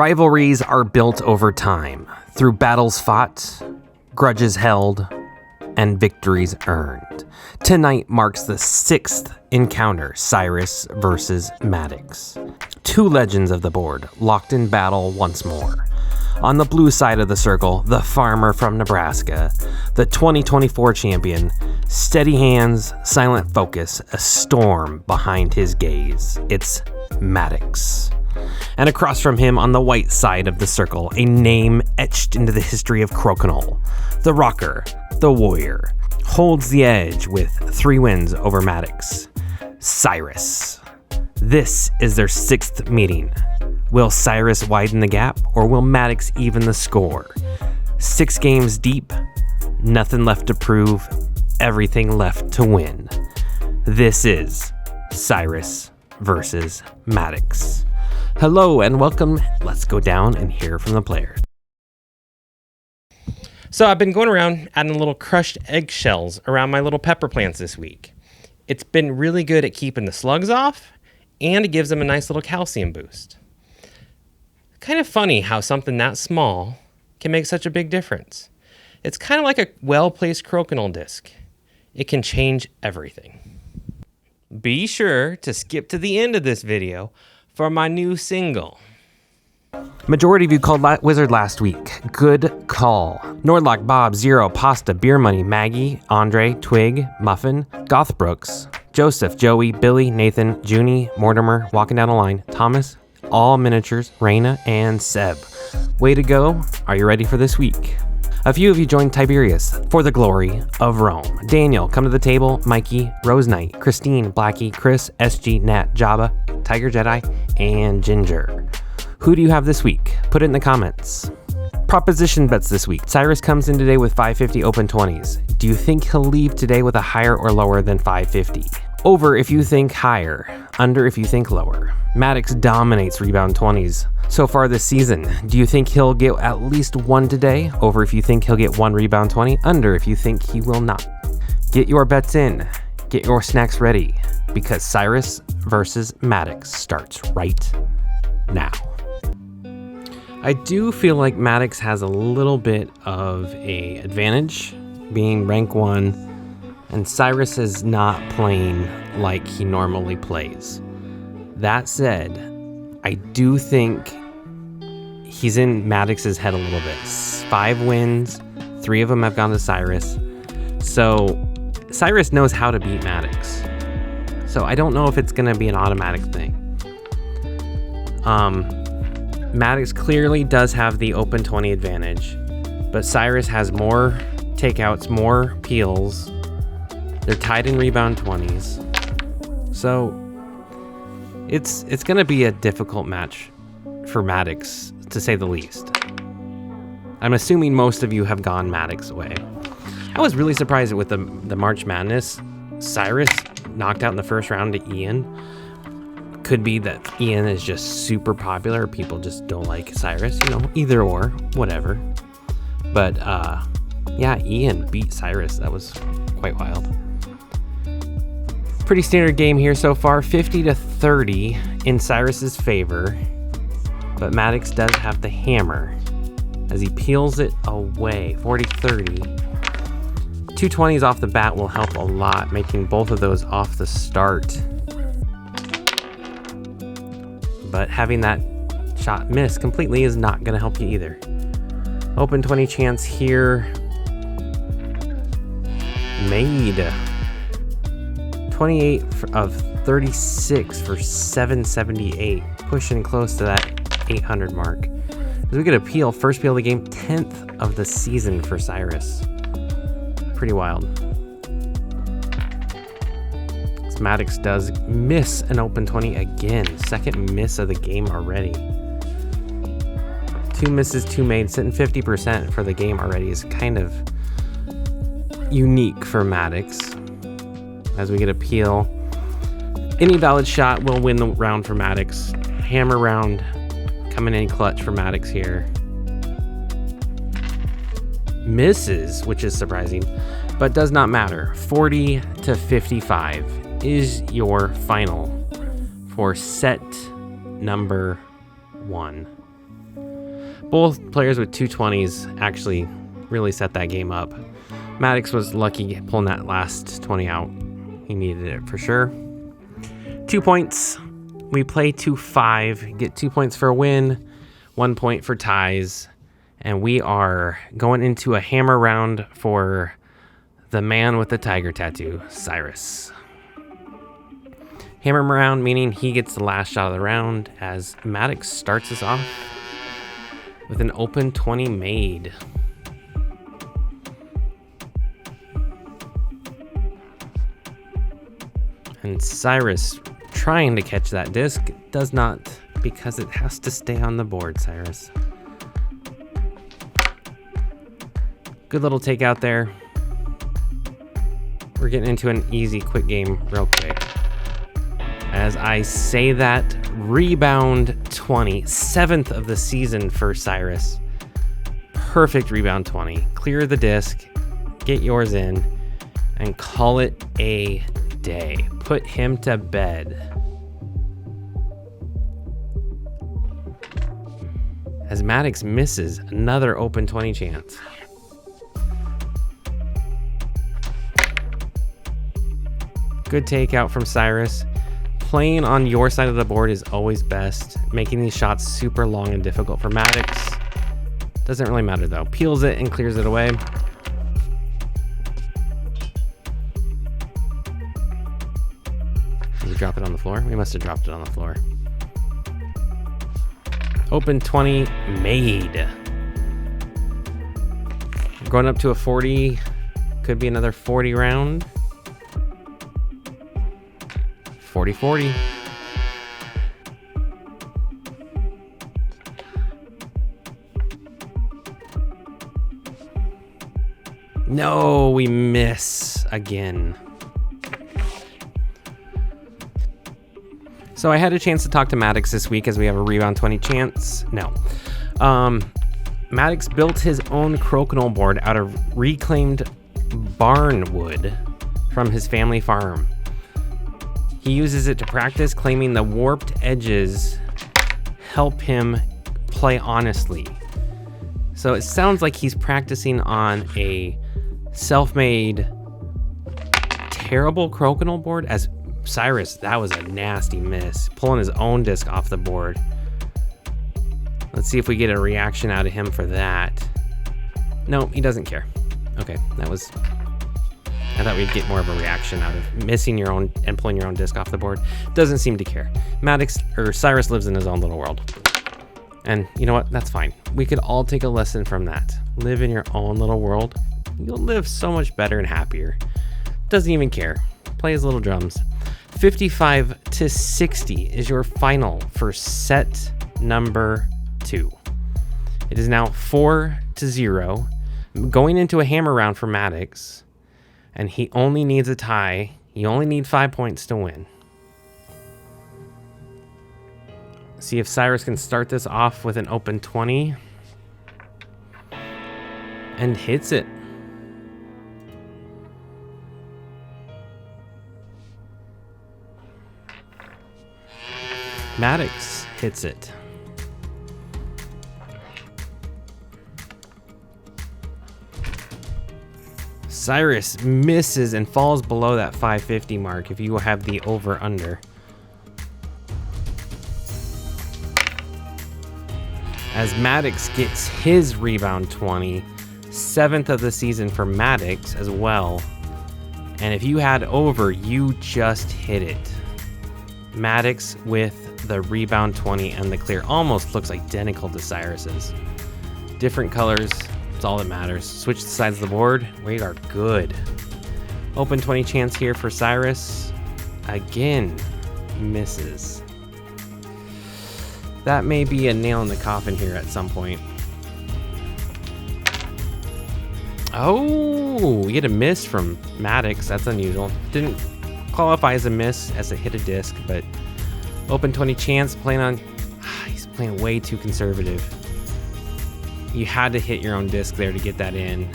Rivalries are built over time, through battles fought, grudges held, and victories earned. Tonight marks the 6th encounter, Cyrus versus Maddox. Two legends of the board, locked in battle once more. On the blue side of the circle, the farmer from Nebraska, the 2024 champion, steady hands, silent focus, a storm behind his gaze. It's Maddox. And across from him on the white side of the circle, a name etched into the history of Crokinole. The rocker, the warrior, holds the edge with 3 wins over Maddox. Cyrus. This is their 6th meeting. Will Cyrus widen the gap, or will Maddox even the score? 6 games deep, nothing left to prove, everything left to win. This is Cyrus versus Maddox. Hello and welcome. Let's go down and hear from the players. So I've been going around adding little crushed eggshells around my little pepper plants this week. It's been really good at keeping the slugs off, and it gives them a nice little calcium boost. Kind of funny how something that small can make such a big difference. It's kind of like a well-placed crokinole disc. It can change everything. Be sure to skip to the end of this video for my new single. Majority of you called Wizard last week. Good call. Nordlock, Bob, Zero, Pasta, Beer Money, Maggie, Andre, Twig, Muffin, Goth Brooks, Joseph, Joey, Billy, Nathan, Junie, Mortimer, Walking Down the Line, Thomas, All Miniatures, Raina, and Seb. Way to go. Are you ready for this week? A few of you joined Tiberius for the glory of Rome. Daniel, Come to the Table, Mikey, Rose Knight, Christine, Blackie, Chris, SG, Nat, Jabba, Tiger Jedi, and Ginger. Who do you have this week? Put it in the comments. Proposition bets this week. Cyrus comes in today with 550 open 20s. Do you think he'll leave today with a higher or lower than 550? Over if you think higher, under if you think lower. Maddox dominates rebound 20s so far this season. Do you think he'll get at least 1 today? Over if you think he'll get 1 rebound 20, under if you think he will not. Get your bets in, get your snacks ready, because Cyrus versus Maddox starts right now. I do feel like Maddox has a little bit of an advantage being rank 1, and Cyrus is not playing like he normally plays. That said, I do think he's in Maddox's head a little bit. 5 wins, 3 of them have gone to Cyrus. So Cyrus knows how to beat Maddox. So I don't know if it's going to be an automatic thing. Maddox clearly does have the open 20 advantage, but Cyrus has more takeouts, more peels. They're tied in rebound 20s. So it's going to be a difficult match for Maddox, to say the least. I'm assuming most of you have gone Maddox way. I was really surprised with the March Madness. Cyrus knocked out in the first round to Ian. Could be that Ian is just super popular. People just don't like Cyrus, either or, whatever. But yeah, Ian beat Cyrus. That was quite wild. Pretty standard game here so far, 50-30 in Cyrus's favor. But Maddox does have the hammer as he peels it away, 40-30. 220s off the bat will help a lot, making both of those off the start. But having that shot miss completely is not going to help you either. Open 20 chance here. Made. 28 of 36 for 778. Pushing close to that 800 mark. As we get a peel, first peel of the game, 10th of the season for Cyrus. Pretty wild. Maddox does miss an open 20 again. 2nd miss of the game already. 2 misses, 2 made. Sitting 50% for the game already is kind of unique for Maddox. As we get a peel, any valid shot will win the round for Maddox. Hammer round coming in clutch for Maddox here. Misses, which is surprising, but does not matter. 40-55. Is your final for set number 1. Both players with 220s actually really set that game up. Maddox was lucky pulling that last 20 out. He needed it for sure. 2 points. We play to 5, get 2 points for a win, 1 point for ties, and we are going into a hammer round for the man with the tiger tattoo, Cyrus. Hammer round meaning he gets the last shot of the round as Maddox starts us off with an open 20 made. And Cyrus trying to catch that disc does not, because it has to stay on the board, Cyrus. Good little takeout there. We're getting into an easy, quick game real quick. As I say that, rebound 20, 7th of the season for Cyrus. Perfect rebound 20. Clear the disc, get yours in, and call it a day. Put him to bed. As Maddox misses another open 20 chance. Good takeout from Cyrus. Playing on your side of the board is always best. Making these shots super long and difficult for Maddox. Doesn't really matter though. Peels it and clears it away. Did we drop it on the floor? We must have dropped it on the floor. Open 20 made. Going up to a 40. Could be another 40 round. 40-40. No, we miss again. So I had a chance to talk to Maddox this week as we have a rebound 20 chance. No. Maddox built his own crokinole board out of reclaimed barn wood from his family farm. He uses it to practice, claiming the warped edges help him play honestly. So it sounds like he's practicing on a self-made, terrible crokinole board. As Cyrus, that was a nasty miss. Pulling his own disc off the board. Let's see if we get a reaction out of him for that. No, he doesn't care. Okay, I thought we'd get more of a reaction out of missing your own and pulling your own disc off the board. Doesn't seem to care. Cyrus lives in his own little world. And you know what? That's fine. We could all take a lesson from that. Live in your own little world. You'll live so much better and happier. Doesn't even care. Play his little drums. 55-60 is your final for set number 2. It is now 4-0. Going into a hammer round for Maddox. And he only needs a tie. You only need 5 points to win. See if Cyrus can start this off with an open 20. And hits it. Maddox hits it. Cyrus misses and falls below that 550 mark if you have the over-under. As Maddox gets his rebound 20, 7th of the season for Maddox as well. And if you had over, you just hit it. Maddox with the rebound 20 and the clear. Almost looks identical to Cyrus's. Different colors. That's all that matters. Switch the sides of the board. We are good. Open 20 chance here for Cyrus. Again, misses. That may be a nail in the coffin here at some point. Oh, we get a miss from Maddox. That's unusual. Didn't qualify as a miss as it hit a disc, but open 20 chance. He's playing way too conservative. You had to hit your own disc there to get that in.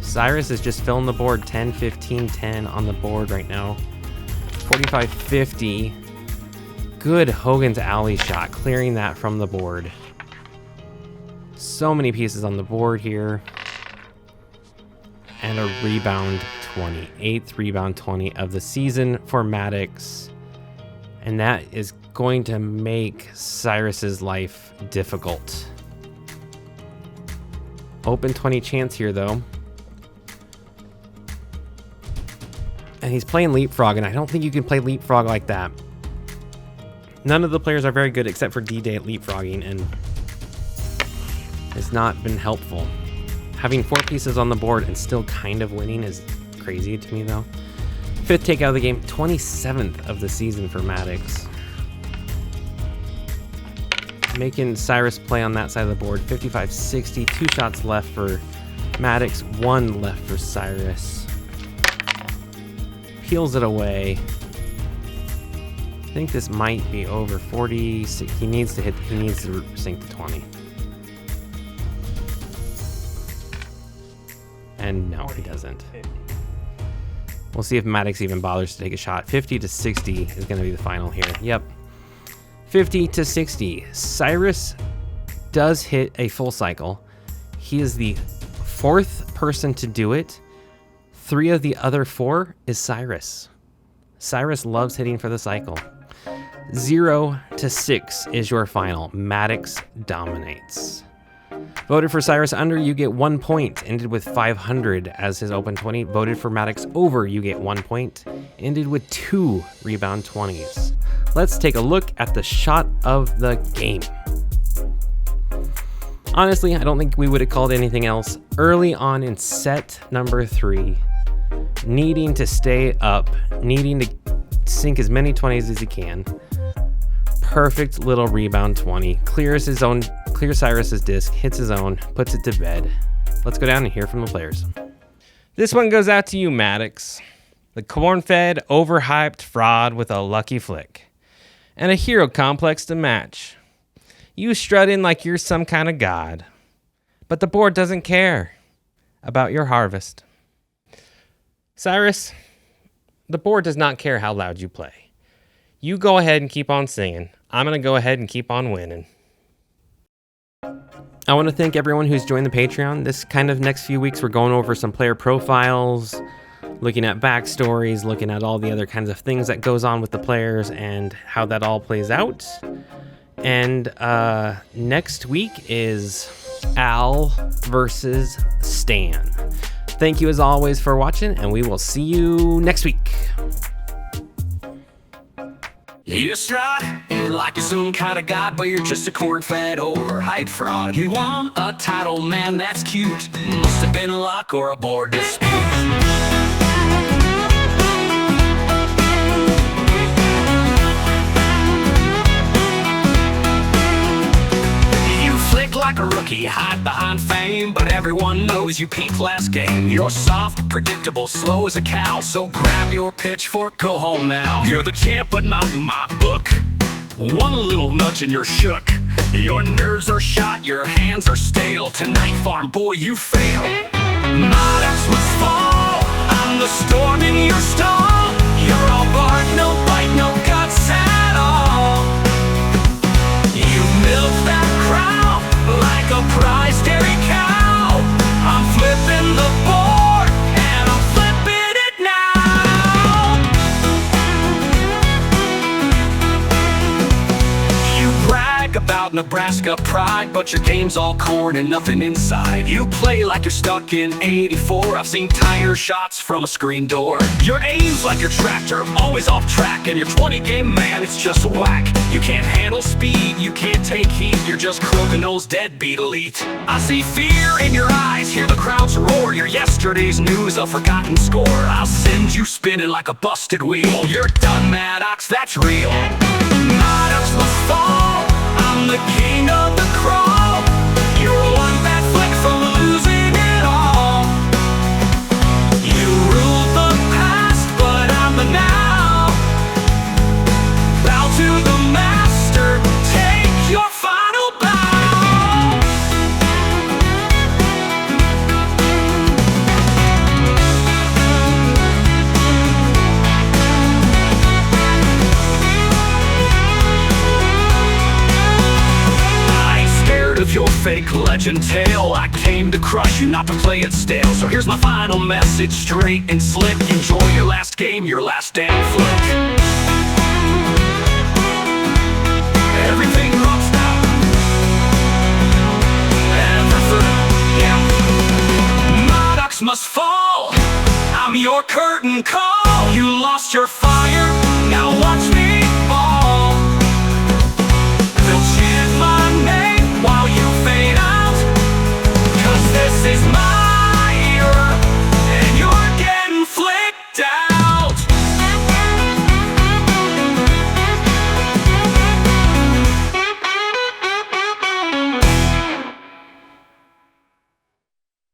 Cyrus is just filling the board. 10, 15, 10 on the board right now. 45-50. Good Hogan's Alley shot, clearing that from the board. So many pieces on the board here. And a rebound 20. 8th rebound 20 of the season for Maddox. And that is going to make Cyrus's life difficult. Open 20 chance here, though. And he's playing leapfrog, and I don't think you can play leapfrog like that. None of the players are very good except for D-Day at leapfrogging, and it's not been helpful. Having 4 pieces on the board and still kind of winning is crazy to me, though. 5th takeout of the game, 27th of the season for Maddox. Making Cyrus play on that side of the board. 55-60, 2 shots left for Maddox, 1 left for Cyrus. Peels it away. I think this might be over 40. He needs to sink to 20. And no, he doesn't. We'll see if Maddox even bothers to take a shot. 50-60 is going to be the final here. Yep. 50-60. Cyrus does hit a full cycle. He is the 4th person to do it. 3 of the other 4 is Cyrus. Cyrus loves hitting for the cycle. 0-6 is your final. Maddox dominates. Voted for Cyrus under, you get 1 point. Ended with 500 as his open 20. Voted for Maddox over, you get 1 point. Ended with 2 rebound 20s. Let's take a look at the shot of the game. Honestly, I don't think we would have called anything else. Early on in set number 3, needing to stay up, needing to sink as many 20s as he can. Perfect little rebound 20. Clears Cyrus's disc, hits his own, puts it to bed. Let's go down and hear from the players. This one goes out to you, Maddox. The corn-fed, overhyped fraud with a lucky flick. And a hero complex to match. You strut in like you're some kind of god. But the board doesn't care about your harvest. Cyrus, the board does not care how loud you play. You go ahead and keep on singing. I'm going to go ahead and keep on winning. I want to thank everyone who's joined the Patreon. This kind of next few weeks, we're going over some player profiles, looking at backstories, looking at all the other kinds of things that goes on with the players and how that all plays out. And next week is Al versus Stan. Thank you as always for watching, and we will see you next week. You strut in like you're some kind of god, but you're just a corn-fed, overhyped fraud. You want a title, man, that's cute. Must have been a luck or a board dispute. Like a rookie, hide behind fame, but everyone knows you peaked last game. You're soft, predictable, slow as a cow, so grab your pitchfork, go home now. You're the champ, but not in my book. One little nudge and you're shook. Your nerves are shot, your hands are stale. Tonight, farm boy, you fail. Maddox must fall. I'm the storm in your stall. You're all bark, no bite, no guts at all. You milk that crowd like a prize dairy cow. I'm flipping the board and I'm flipping it now. You brag about Nebraska pride, but your game's all corn and nothing inside. You play like you're stuck in 84. I've seen tire shots from a screen door. Your aim's like your tractor, always off track. And your 20-game man, it's just whack. You can't handle speed, you can't take heat. You're just Crokinole's deadbeat elite. I see fear in your eyes, hear the crowds roar. You're yesterday's news, a forgotten score. I'll send you spinning like a busted wheel. You're done, Maddox, that's real. Maddox must fall. I'm the king of the crawl. You're one bad flick from losing it all. You ruled the past, but I'm the now. Bow to the master, take your final bow. of your fake legend tale. I came to crush you, not to play it stale. So here's my final message, straight and slick. Enjoy your last game, your last damn flick. Everything rocks now. Everything, yeah. Maddox must fall. I'm your curtain call. You lost your fire.